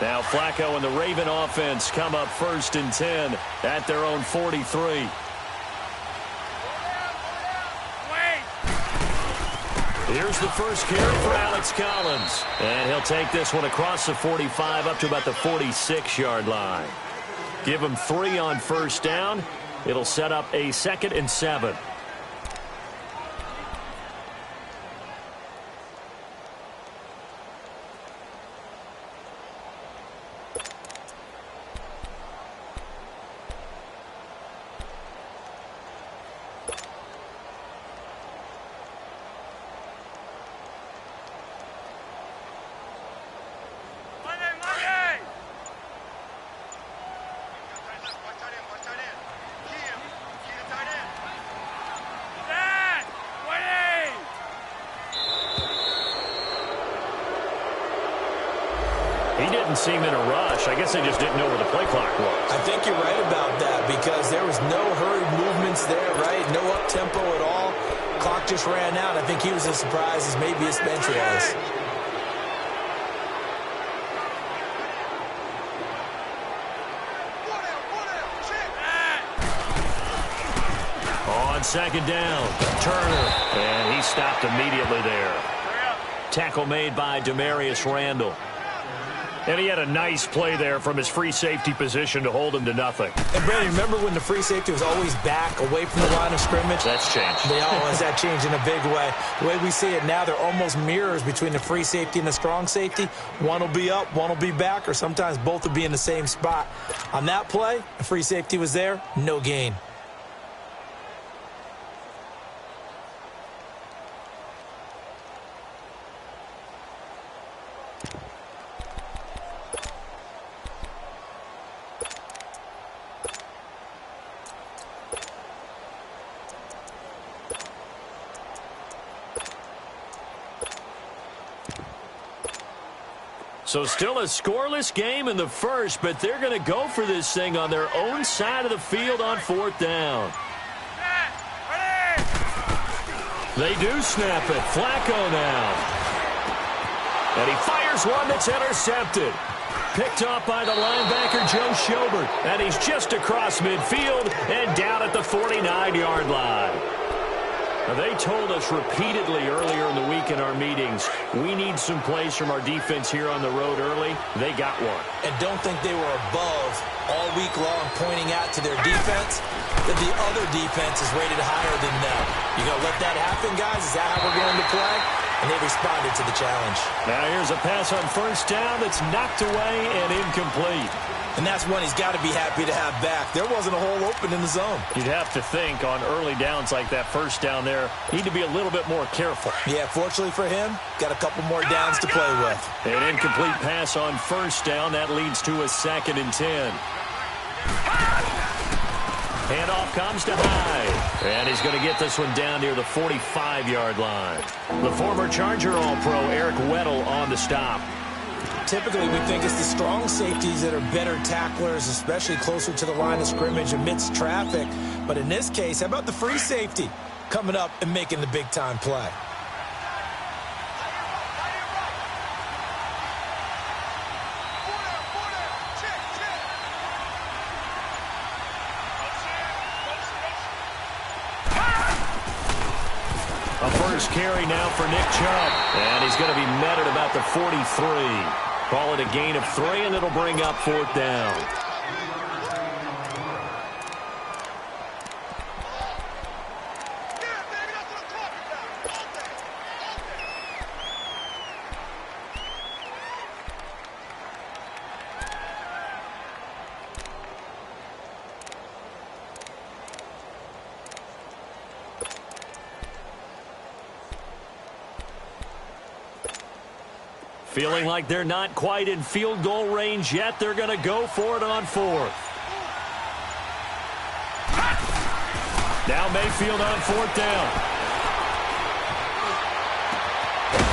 Now Flacco and the Raven offense come up 1st and 10 at their own 43. Here's the first carry for Alex Collins. And he'll take this one across the 45 up to about the 46-yard line. Give him 3 on 1st down. It'll set up a 2nd and 7. He didn't seem in a rush. I guess they just didn't know where the play clock was. I think you're right about that because there was no hurried movements there, right? No up-tempo at all. Clock just ran out. I think he was as surprised as maybe his bench was. On 2nd down, Turner. And he stopped immediately there. Tackle made by Demarius Randall. And he had a nice play there from his free safety position to hold him to nothing. And, Brandon, remember when the free safety was always back, away from the line of scrimmage? That's changed. They always that changed in a big way. The way we see it now, they're almost mirrors between the free safety and the strong safety. One will be up, one will be back, or sometimes both will be in the same spot. On that play, the free safety was there, no gain. So still a scoreless game in the first, but they're going to go for this thing on their own side of the field on 4th down. They do snap it. Flacco now. And he fires one that's intercepted. Picked off by the linebacker, Joe Schobert. And he's just across midfield and down at the 49-yard line. Now, they told us repeatedly earlier in the week in our meetings, we need some plays from our defense here on the road early. They got one. And don't think they were above all week long pointing out to their defense that the other defense is rated higher than them. You going to let that happen, guys? Is that how we're going to play? And they responded to the challenge. Now here's a pass on 1st down that's knocked away and incomplete. And that's one he's got to be happy to have back. There wasn't a hole open in the zone. You'd have to think on early downs like that 1st down there, need to be a little bit more careful. Yeah, fortunately for him, got a couple more downs to play with. An incomplete pass on 1st down. That leads to a 2nd and 10. Handoff comes to Hyde. And he's going to get this one down near the 45-yard line. The former Charger All-Pro Eric Weddle on the stop. Typically, we think it's the strong safeties that are better tacklers, especially closer to the line of scrimmage amidst traffic. But in this case, how about the free safety coming up and making the big-time play? A first carry now for Nick Chubb. And he's going to be met at about the 43. Call it a gain of 3, and it'll bring up 4th down. Feeling like they're not quite in field goal range yet. They're going to go for it on 4th. Now Mayfield on 4th down.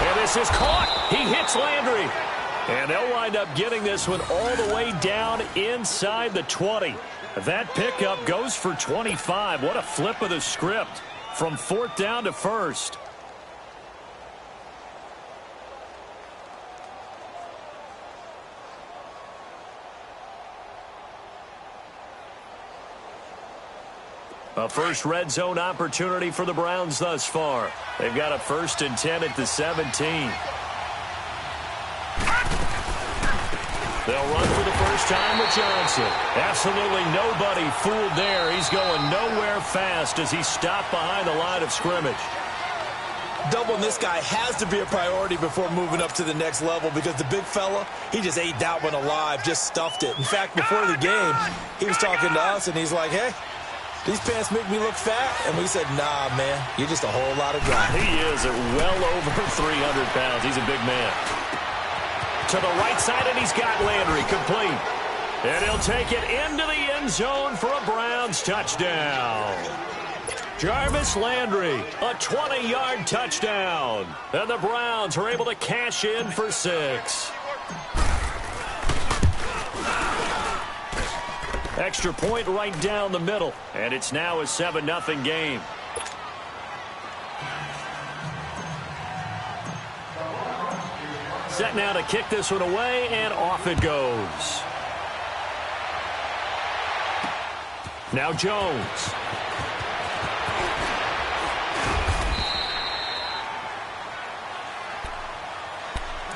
And this is caught. He hits Landry. And they'll wind up getting this one all the way down inside the 20. That pickup goes for 25. What a flip of the script from 4th down to 1st. A first red zone opportunity for the Browns thus far. They've got a 1st and 10 at the 17. They'll run for the first time with Johnson. Absolutely nobody fooled there. He's going nowhere fast as he's stopped behind the line of scrimmage. Doubling this guy has to be a priority before moving up to the next level because the big fella, he just ate that one alive, just stuffed it. In fact, before the game, he was talking to us, and he's like, hey, these pants make me look fat. And we said, nah, man, you're just a whole lot of guy. He is at well over 300 pounds. He's a big man. To the right side, and he's got Landry complete. And he'll take it into the end zone for a Browns touchdown. Jarvis Landry, a 20-yard touchdown. And the Browns are able to cash in for 6. Extra point right down the middle. And it's now a 7-0 game. Set now to kick this one away, and off it goes. Now Jones.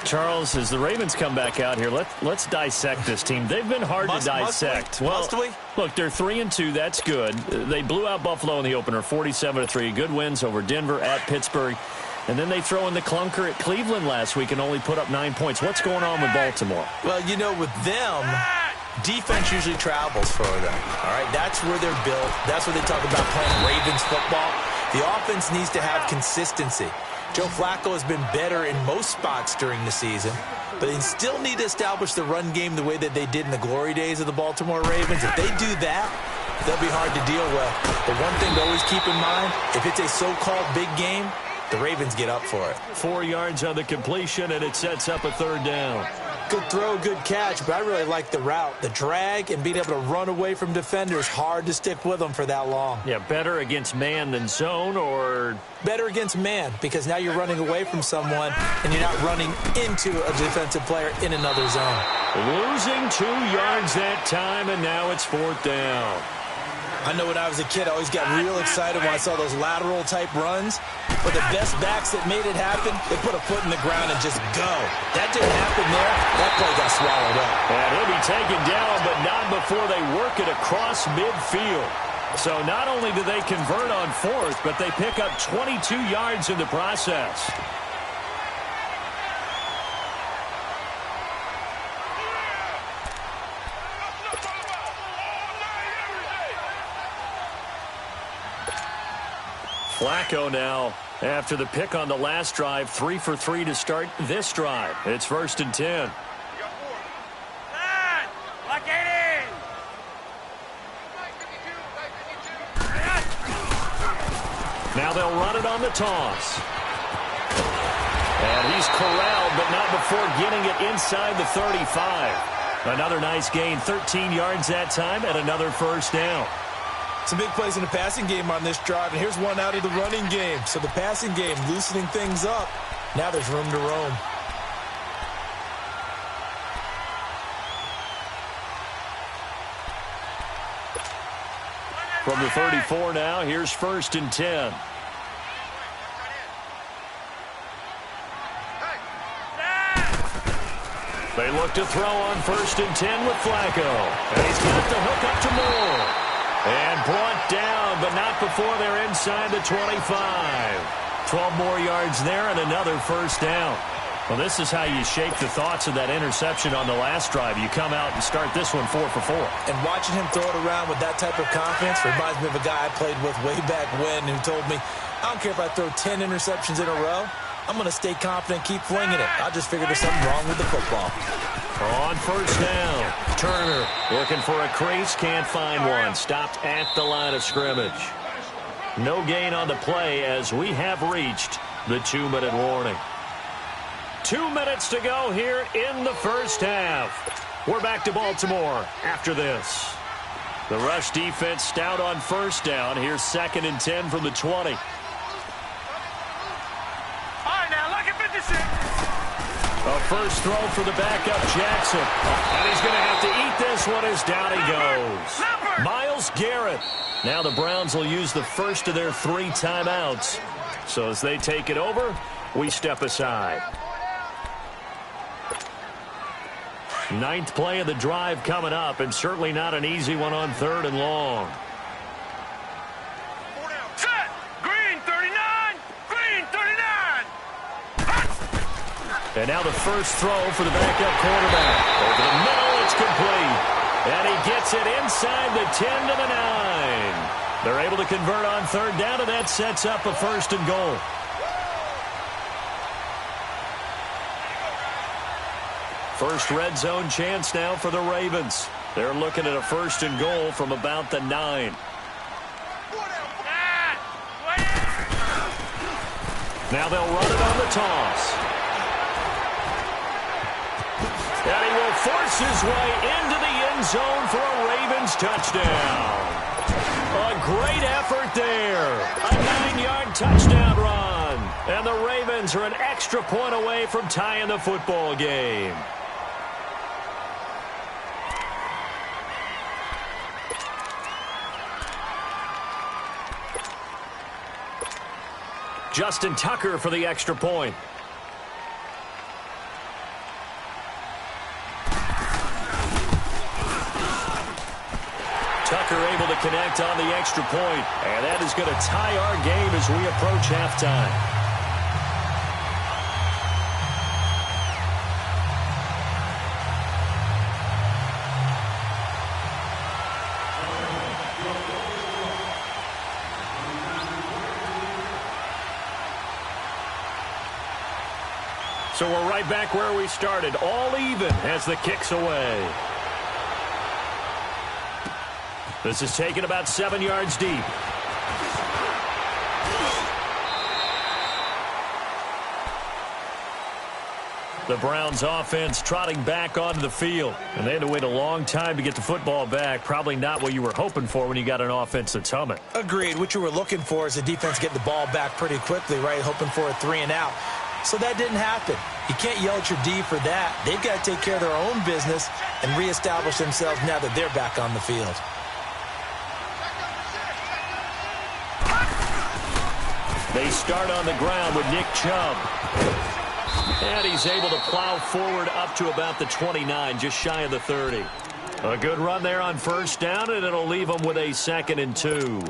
Charles, as the Ravens come back out here, let's dissect this team. They've been hard to dissect. Must we? Look, they're 3-2. That's good. They blew out Buffalo in the opener, 47-3. Good wins over Denver, at Pittsburgh. And then they throw in the clunker at Cleveland last week and only put up 9 points. What's going on with Baltimore? Well, you know, with them, defense usually travels for them. All right, that's where they're built. That's where they talk about playing Ravens football. The offense needs to have consistency. Joe Flacco has been better in most spots during the season, but they still need to establish the run game the way that they did in the glory days of the Baltimore Ravens. If they do that, they'll be hard to deal with. But one thing to always keep in mind, if it's a so-called big game, the Ravens get up for it. 4 yards on the completion, and it sets up a 3rd down. Good throw, good catch, but I really like the route. The drag and being able to run away from defenders, hard to stick with them for that long. Yeah, better against man than zone, or? Better against man, because now you're running away from someone, and you're not running into a defensive player in another zone. Losing 2 yards that time, and now it's 4th down. I know when I was a kid, I always got real excited when I saw those lateral-type runs. But the best backs that made it happen, they put a foot in the ground and just go. That didn't happen there. That play got swallowed up. And he'll be taken down, but not before they work it across midfield. So not only do they convert on 4th, but they pick up 22 yards in the process. Flacco now, after the pick on the last drive, 3 for 3 to start this drive. It's 1st and 10. Now they'll run it on the toss. And he's corralled, but not before getting it inside the 35. Another nice gain, 13 yards that time, and another 1st down. Some big plays in the passing game on this drive, and here's one out of the running game. So the passing game loosening things up. Now there's room to roam. From the 34 now, here's 1st and 10. They look to throw on 1st and 10 with Flacco. And he's got the hook up to Moore. And brought down, but not before they're inside the 25. 12 more yards there and another 1st down. Well, this is how you shake the thoughts of that interception on the last drive. You come out and start this one 4 for 4. And watching him throw it around with that type of confidence reminds me of a guy I played with way back when who told me, I don't care if I throw 10 interceptions in a row. I'm going to stay confident, keep flinging it. I just figured there's something wrong with the football. On 1st down, Turner looking for a crease, can't find one. Stopped at the line of scrimmage. No gain on the play as we have reached the 2-minute warning. 2 minutes to go here in the 1st half. We're back to Baltimore after this. The rush defense stout on 1st down. Here's 2nd and 10 from the 20. A first throw for the backup Jackson. And he's going to have to eat this one as down he goes. Myles Garrett. Now the Browns will use the first of their 3 timeouts. So as they take it over, we step aside. 9th play of the drive coming up, and certainly not an easy one on 3rd and long. Set! Green 39! Green 39! And now the first throw for the backup quarterback. Over the middle, it's complete. And he gets it inside the 10 to the 9. They're able to convert on 3rd down, and that sets up a 1st and goal. First red zone chance now for the Ravens. They're looking at a 1st and goal from about the 9. Now they'll run it on the toss. And he will force his way into the end zone for a Ravens touchdown. A great effort there. A 9-yard touchdown run. And the Ravens are an extra point away from tying the football game. Justin Tucker for the extra point. Tucker able to connect on the extra point, and that is going to tie our game as we approach halftime. So we're right back where we started, all even as the kick's away. This is taken about 7 yards deep. The Browns offense trotting back onto the field. And they had to wait a long time to get the football back. Probably not what you were hoping for when you got an offense that's humming. Agreed. What you were looking for is the defense getting the ball back pretty quickly, right? Hoping for a 3 and out. So that didn't happen. You can't yell at your D for that. They've got to take care of their own business and reestablish themselves now that they're back on the field. They start on the ground with Nick Chubb. And he's able to plow forward up to about the 29, just shy of the 30. A good run there on 1st down, and it'll leave them with a 2nd and 2.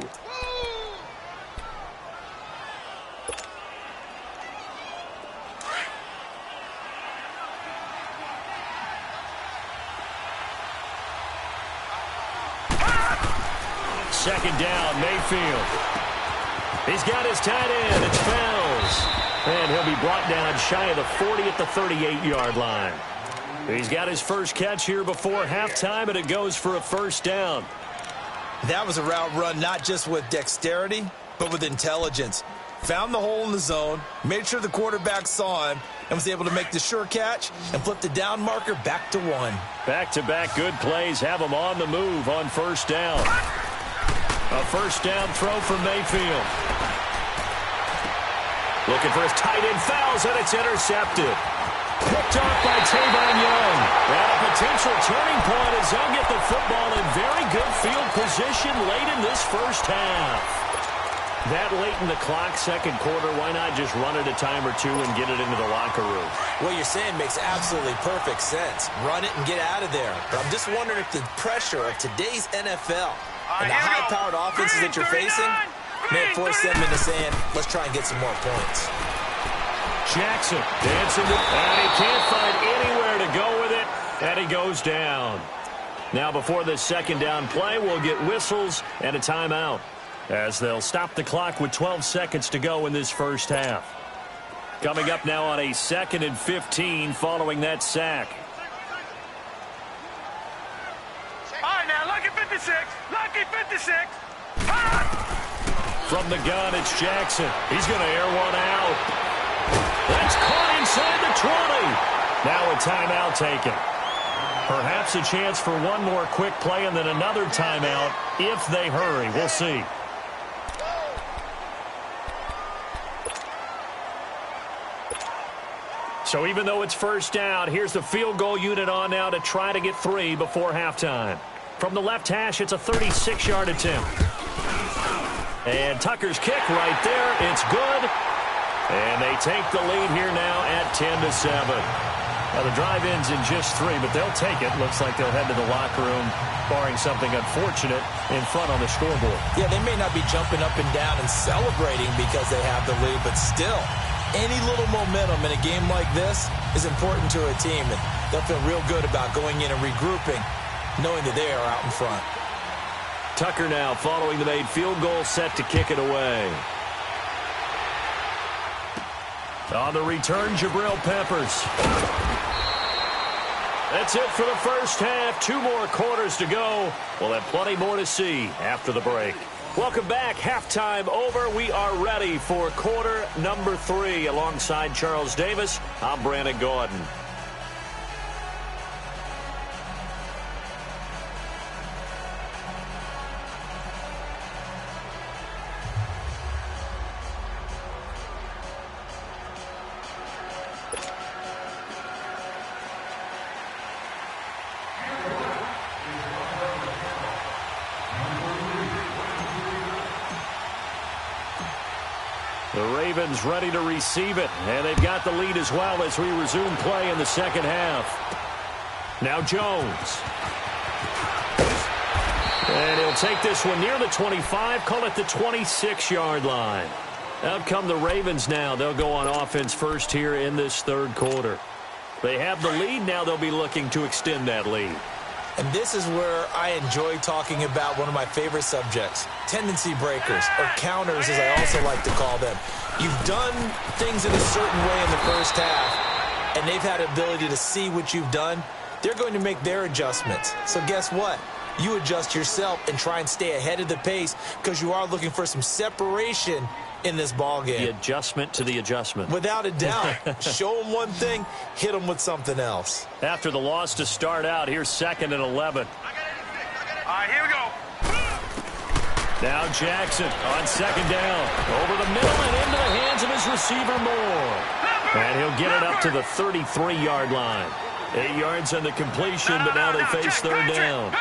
Second down, Mayfield. He's got his tight end. It's Fells. And he'll be brought down shy of the 40 at the 38-yard line. He's got his first catch here before halftime, and it goes for a 1st down. That was a route run not just with dexterity, but with intelligence. Found the hole in the zone, made sure the quarterback saw him, and was able to make the sure catch and flip the down marker back to 1. Back-to-back good plays have him on the move on 1st down. A 1st down throw for Mayfield. Looking for his tight end, Fells, and it's intercepted. Picked off by Tavon Young. And a potential turning point as they'll get the football in very good field position late in this 1st half. That late in the clock, 2nd quarter, why not just run it a time or 2 and get it into the locker room? What you're saying makes absolutely perfect sense. Run it and get out of there. But I'm just wondering if the pressure of today's NFL and the high-powered offenses that you're facing may force them into saying, let's try and get some more points. Jackson dancing, and he can't find anywhere to go with it, and he goes down. Now before this 2nd down play, we'll get whistles and a timeout as they'll stop the clock with 12 seconds to go in this 1st half. Coming up now on a 2nd and 15 following that sack. All right, now, lucky 56. Lucky 56. From the gun, it's Jackson. He's going to air one out. That's caught inside the 20. Now a timeout taken. Perhaps a chance for one more quick play and then another timeout if they hurry. We'll see. So even though it's first down, here's the field goal unit on now to try to get 3 before halftime. From the left hash, it's a 36-yard attempt. And Tucker's kick right there. It's good. And they take the lead here now at 10-7. Now, the drive ends in just 3, but they'll take it. Looks like they'll head to the locker room, barring something unfortunate, in front on the scoreboard. Yeah, they may not be jumping up and down and celebrating because they have the lead, but still, any little momentum in a game like this is important to a team, and they'll feel real good about going in and regrouping, knowing that they are out in front. Tucker now following the made field goal, set to kick it away. On the return, Jabril Peppers. That's it for the first half. 2 more quarters to go. We'll have plenty more to see after the break. Welcome back. Halftime over. We are ready for quarter number 3. Alongside Charles Davis, I'm Brandon Gordon. The Ravens ready to receive it, and they've got the lead as well as we resume play in the second half. Now Jones. And he'll take this one near the 25, call it the 26-yard line. Out come the Ravens now. They'll go on offense first here in this third quarter. They have the lead. Now they'll be looking to extend that lead. And this is where I enjoy talking about one of my favorite subjects, tendency breakers, or counters as I also like to call them. You've done things in a certain way in the first half, and they've had the ability to see what you've done. They're going to make their adjustments. So guess what? You adjust yourself and try and stay ahead of the pace because you are looking for some separation in this ball game. The adjustment to the adjustment. Without a doubt. Show them one thing, hit them with something else. After the loss to start out, here's 2nd and 11. All right, here we go. Now Jackson on 2nd down. Over the middle and into the hands of his receiver Moore. And he'll get it up to the 33-yard line. 8 yards on the completion, but now they face 3rd down.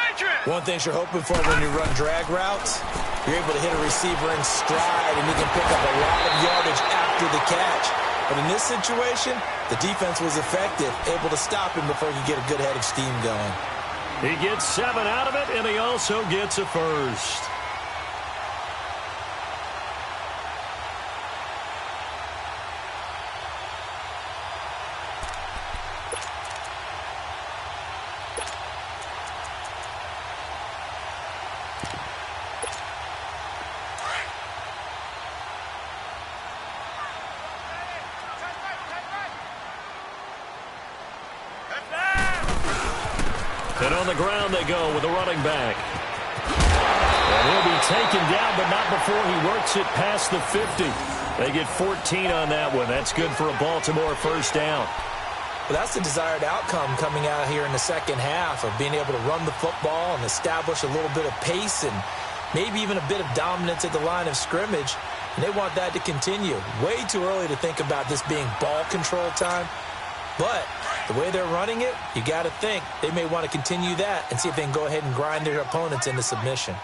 One thing you're hoping for when you run drag routes, you're able to hit a receiver in stride, and he can pick up a lot of yardage after the catch. But in this situation, the defense was effective, able to stop him before he could get a good head of steam going. He gets 7 out of it, and he also gets a first. And on the ground they go with a running back. And he'll be taken down, but not before he works it past the 50. They get 14 on that one. That's good for a Baltimore first down. Well, that's the desired outcome coming out here in the second half of being able to run the football and establish a little bit of pace and maybe even a bit of dominance at the line of scrimmage. And they want that to continue. Way too early to think about this being ball control time. But the way they're running it, you got to think they may want to continue that and see if they can go ahead and grind their opponents into submission.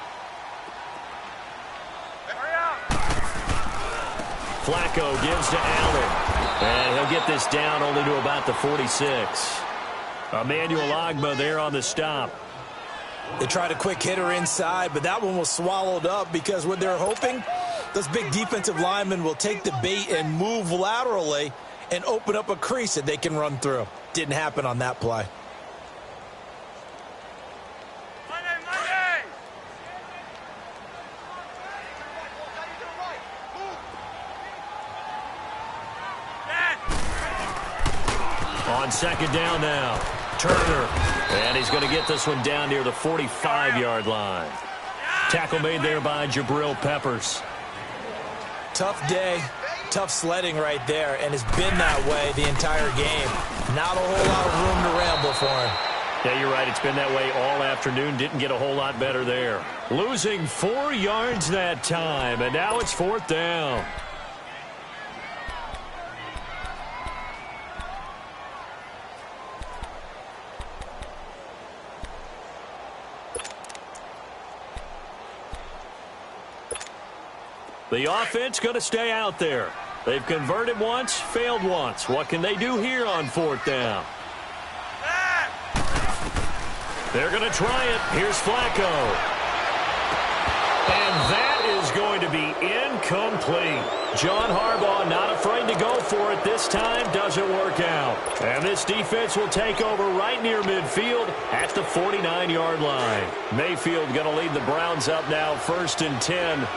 Flacco gives to Allen. And he'll get this down only to about the 46. Emmanuel Ogbah there on the stop. They tried a quick hitter inside, but that one was swallowed up because what they're hoping, those big defensive linemen will take the bait and move laterally and open up a crease that they can run through. Didn't happen on that play. On 2nd down now, Turner. And he's going to get this one down near the 45-yard line. Tackle made there by Jabril Peppers. Tough day. Tough sledding right there, and it's been that way the entire game. Not a whole lot of room to ramble for him. Yeah, you're right. It's been that way all afternoon. Didn't get a whole lot better there. Losing 4 yards that time, and now it's 4th down. The offense going to stay out there. They've converted once, failed once. What can they do here on 4th down? They're going to try it. Here's Flacco. And that is going to be incomplete. John Harbaugh not afraid to go for it this time. Doesn't work out. And this defense will take over right near midfield at the 49-yard line. Mayfield going to lead the Browns up now, 1st and 10.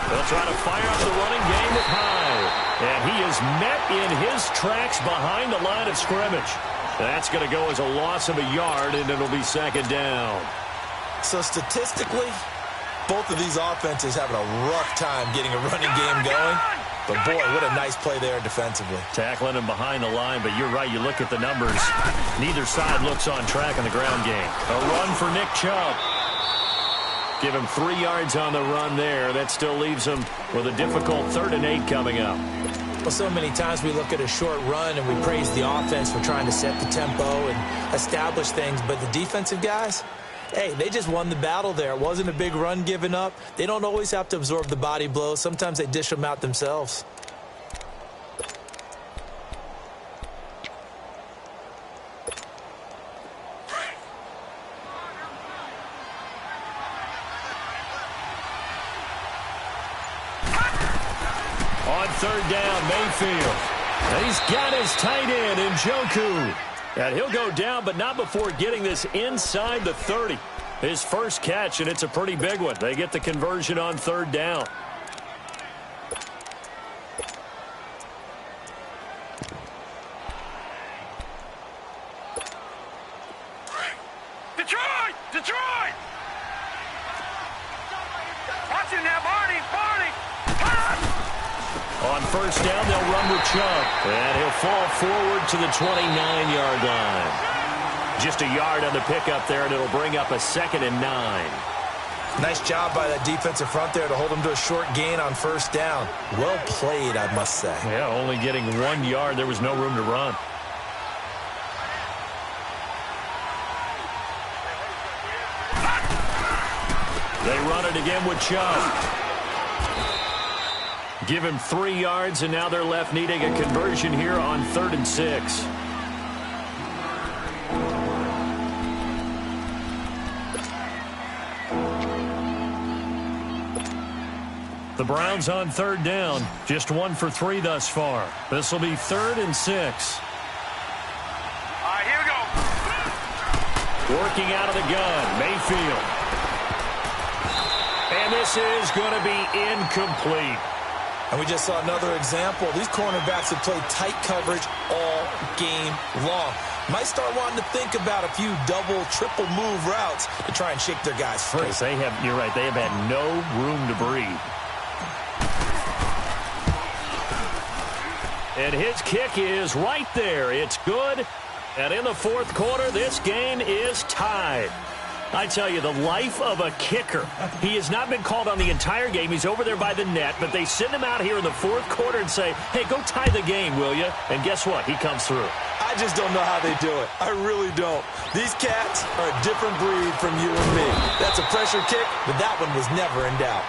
They'll try to fire up the running game with Hyde. And he is met in his tracks behind the line of scrimmage. That's going to go as a loss of a yard, and it'll be 2nd down. So statistically, both of these offenses having a rough time getting a running game going. But, boy, what a nice play there defensively. Tackling him behind the line, but you're right. You look at the numbers. Neither side looks on track in the ground game. A run for Nick Chubb. Give him 3 yards on the run there. That still leaves him with a difficult 3rd and 8 coming up. Well, so many times we look at a short run and we praise the offense for trying to set the tempo and establish things. But the defensive guys, hey, they just won the battle there. It wasn't a big run given up. They don't always have to absorb the body blows. Sometimes they dish them out themselves. On 3rd down, Mayfield. And he's got his tight end in Njoku. And he'll go down, but not before getting this inside the 30. His first catch, and it's a pretty big one. They get the conversion on 3rd down. Detroit! Detroit! Watch him now, Barney! Barney! On 1st down, they'll run with Chubb. And he'll fall forward to the 29-yard line. Just a yard on the pickup there, and it'll bring up a 2nd and 9. Nice job by that defensive front there to hold him to a short gain on 1st down. Well played, I must say. Yeah, only getting 1 yard. There was no room to run. They run it again with Chubb. Give him 3 yards, and now they're left needing a conversion here on 3rd and 6. The Browns on 3rd down, just 1 for 3 thus far. This will be 3rd and 6. All right, here we go. Working out of the gun, Mayfield. And this is going to be incomplete. And we just saw another example. These cornerbacks have played tight coverage all game long. Might start wanting to think about a few double, triple move routes to try and shake their guys free. Because they have, you're right, they have had no room to breathe. And his kick is right there. It's good. And in the 4th quarter, this game is tied. I tell you, the life of a kicker. He has not been called on the entire game. He's over there by the net, but they send him out here in the 4th quarter and say, hey, go tie the game, will you? And guess what? He comes through. I just don't know how they do it. I really don't. These cats are a different breed from you and me. That's a pressure kick, but that one was never in doubt.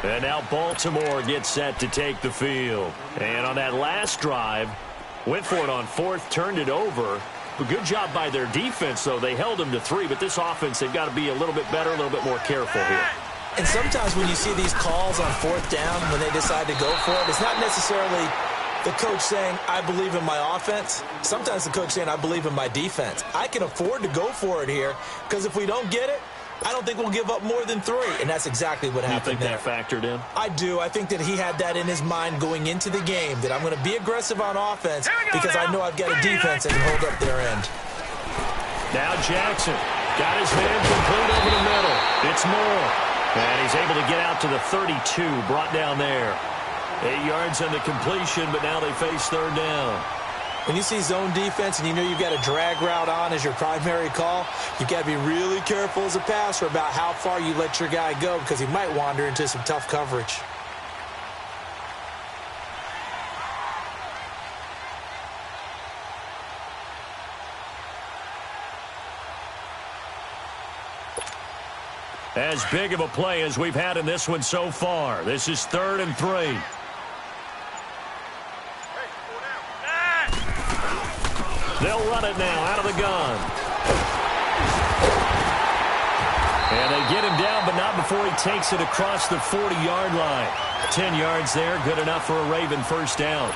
And now Baltimore gets set to take the field. And on that last drive, went for it on 4th, turned it over. A good job by their defense, though. They held them to 3, but this offense, they've got to be a little bit better, a little bit more careful here. And sometimes when you see these calls on 4th down, when they decide to go for it, it's not necessarily the coach saying, I believe in my offense. Sometimes the coach saying, I believe in my defense. I can afford to go for it here, because if we don't get it, I don't think we'll give up more than 3, and that's exactly what happened there. You think that factored in? I do. I think that he had that in his mind going into the game, that I'm going to be aggressive on offense because I know I've got a defense that can hold up their end. Now Jackson got his man complete over the middle. It's Moore. And he's able to get out to the 32, brought down there. 8 yards on the completion, but now they face 3rd down. When you see zone defense and you know you've got a drag route on as your primary call, you've got to be really careful as a passer about how far you let your guy go because he might wander into some tough coverage. As big of a play as we've had in this one so far. This is 3rd and 3. They'll run it now out of the gun. And they get him down, but not before he takes it across the 40-yard line. 10 yards there, good enough for a Raven first down.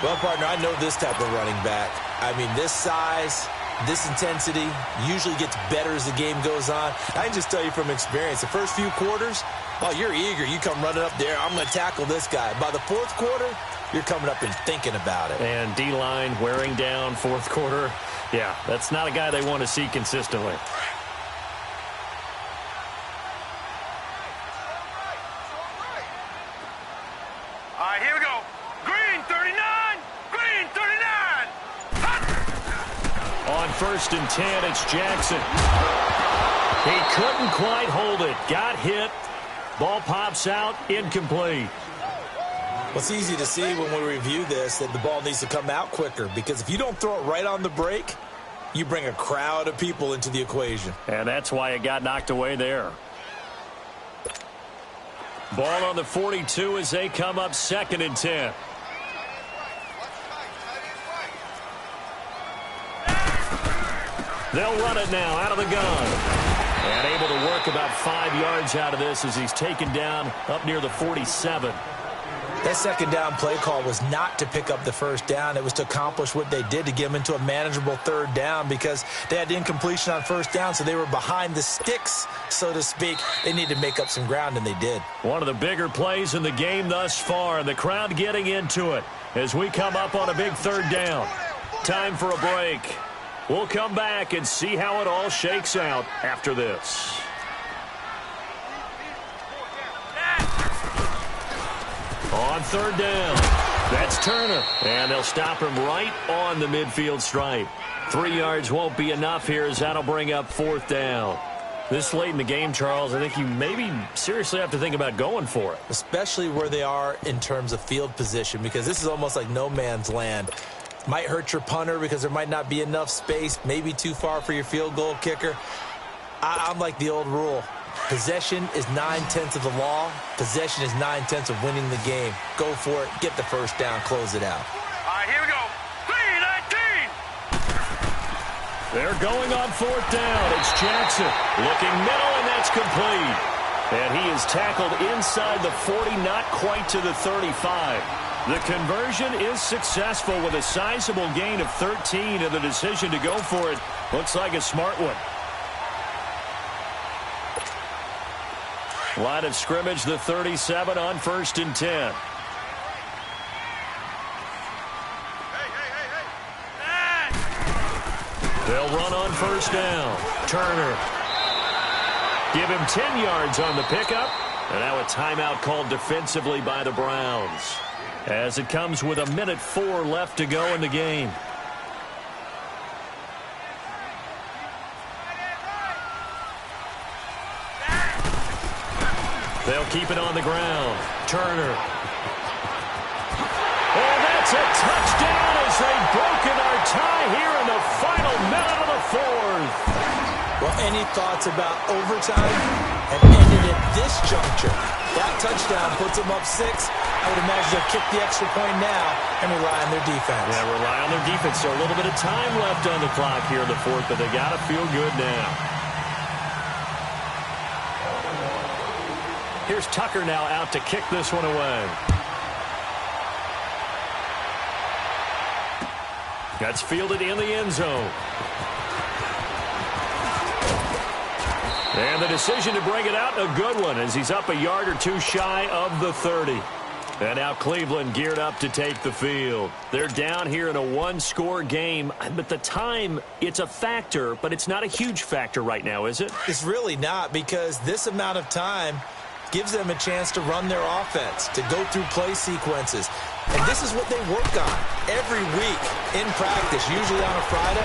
Well, partner, I know this type of running back. I mean, this size, this intensity usually gets better as the game goes on. I can just tell you from experience, the first few quarters, oh, you're eager. You come running up there, I'm going to tackle this guy. By the 4th quarter, you're coming up and thinking about it. And D-line wearing down 4th quarter. Yeah, that's not a guy they want to see consistently. All right, here we go. Green 39. Green 39. On 1st and 10, it's Jackson. He couldn't quite hold it. Got hit. Ball pops out. Incomplete. Well, it's easy to see when we review this that the ball needs to come out quicker, because if you don't throw it right on the break, you bring a crowd of people into the equation. And that's why it got knocked away there. Ball on the 42 as they come up 2nd and 10. They'll run it now out of the gun. And able to work about 5 yards out of this as he's taken down up near the 47. That 2nd down play call was not to pick up the 1st down. It was to accomplish what they did, to get them into a manageable 3rd down, because they had incompletion on 1st down, so they were behind the sticks, so to speak. They needed to make up some ground, and they did. One of the bigger plays in the game thus far, and the crowd getting into it as we come up on a big 3rd down. Time for a break. We'll come back and see how it all shakes out after this. On 3rd down, that's Turner. And they'll stop him right on the midfield stripe. 3 yards won't be enough here as that'll bring up 4th down. This late in the game, Charles, I think you maybe seriously have to think about going for it. Especially where they are in terms of field position, because this is almost like no man's land. Might hurt your punter because there might not be enough space, maybe too far for your field goal kicker. I'm like the old rule. Possession is 9/10 of the law. Possession is 9/10 of winning the game. Go for it. Get the 1st down. Close it out. All right, here we go. 3-19. They're going on 4th down. It's Jackson looking middle, and that's complete. And he is tackled inside the 40, not quite to the 35. The conversion is successful with a sizable gain of 13, and the decision to go for it looks like a smart one. Line of scrimmage, the 37 on 1st and 10. They'll run on 1st down. Turner. Give him 10 yards on the pickup. And now a timeout called defensively by the Browns, as it comes with 1:04 left to go in the game. They'll keep it on the ground. Turner. And that's a touchdown as they've broken our tie here in the final minute of the 4th. Well, any thoughts about overtime have ended at this juncture. That touchdown puts them up 6. I would imagine they'll kick the extra point now and rely on their defense. Yeah, rely on their defense. So a little bit of time left on the clock here in the 4th, but they got to feel good now. Here's Tucker now out to kick this one away. That's fielded in the end zone. And the decision to bring it out, a good one, as he's up a yard or two shy of the 30. And now Cleveland geared up to take the field. They're down here in a 1-score game, but the time, it's a factor, but it's not a huge factor right now, is it? It's really not, because this amount of time gives them a chance to run their offense, to go through play sequences. And this is what they work on every week in practice, usually on a Friday.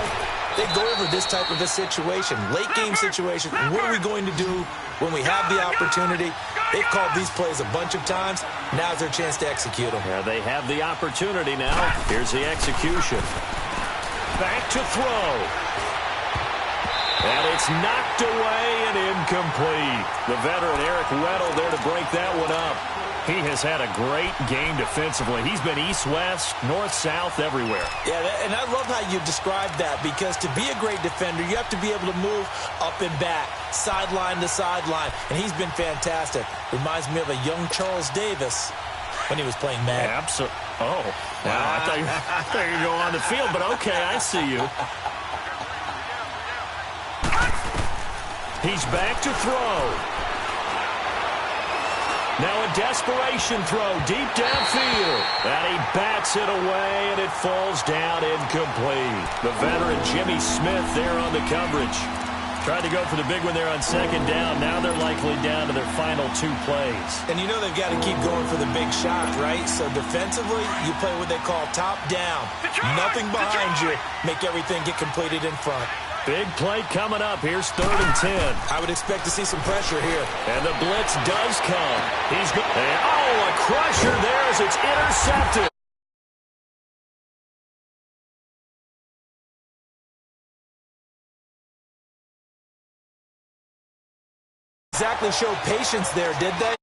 They go over this type of a situation, late game situation. What are we going to do when we have the opportunity? They've called these plays a bunch of times. Now's their chance to execute them. Yeah, they have the opportunity now. Here's the execution. Back to throw. And it's knocked away and incomplete. The veteran Eric Weddle there to break that one up. He has had a great game defensively. He's been east-west, north-south, everywhere. Yeah, and I love how you described that, because to be a great defender, you have to be able to move up and back, sideline to sideline, and he's been fantastic. Reminds me of a young Charles Davis when he was playing Madden. Absolutely. Oh, wow. I thought you were going to go on the field, but okay, I see you. He's back to throw. Now a desperation throw deep downfield. And he bats it away, and it falls down incomplete. The veteran Jimmy Smith there on the coverage. Tried to go for the big one there on second down. Now they're likely down to their final 2 plays. And you know they've got to keep going for the big shot, right? So defensively, you play what they call top down. Nothing behind you. Make everything get completed in front. Big play coming up. Here's 3rd and 10. I would expect to see some pressure here. And the blitz does come. He's good. Oh, a crusher there as it's intercepted. Exactly showed patience there, did they?